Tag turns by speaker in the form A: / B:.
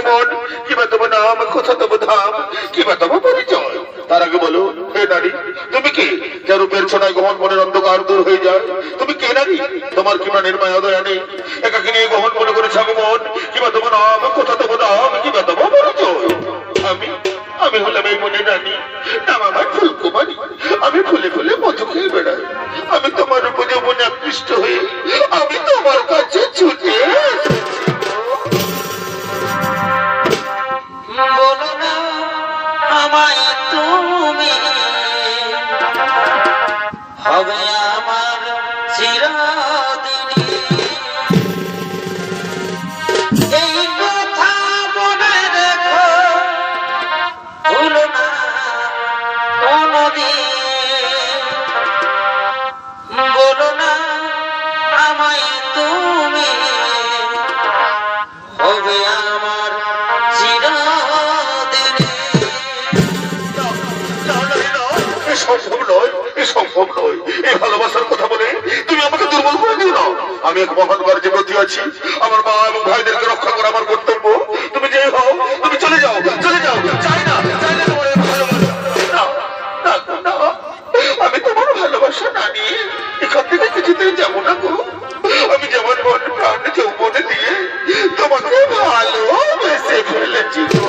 A: আগমন, কিবা তোমার নাম, কোথা তোমার ধাম, কিবা তোমার পরিচয়? তার আগে বলো, হে নারী, তুমি কি যে রূপের ছোটায় গহন মনের অন্ধকার দূর হয়ে যায়? তুমি কে নারী? তোমার কি প্রাণের মায়া দয়া নেই? একাকে নিয়ে গহন মনে করেছে আগমন, কিবা তোমার নাম, কোথা তোমার ধাম, কিবা তোমার পরিচয়? আমি আমি হলাম এই মনে রানী, নাম আমার ফুলকুমারী। আমি ফুলে ফুলে মধু খেয়ে বেড়াই। আমি তোমার উপর যৌবনে আকৃষ্ট হয়ে আমি তোমার কাছে ছুটে
B: বলো না আমায় তুমি, হবে আমার চিরদিনী। এই কথা মনে রেখো, ভুলো না কোনদিন। বলো না আমায় তুমি, হবে আমার চিরদিনী।
A: সম্ভব নয়, এ সম্ভব নয়। এই ভালোবাসার কথা বলে তুমি আমাকে দুর্বল করে দিও না। আমি এক মহান কার্যে ব্রতী আছি। আমার মা এবং ভাইদেরকে রক্ষা করা আমার কর্তব্য। তুমি যে হও, তুমি চলে যাও, চলে যাও। চাই না, চাই না তোমার এই ভালোবাসা। না, না, না, আমি তোমার ভালোবাসা না নিয়ে এখান থেকে কিছুতেই যাবো না গো। আমি যেমন মন প্রাণ যৌবনে দিয়ে তোমাকে ভালোবেসে ফেলেছি গো।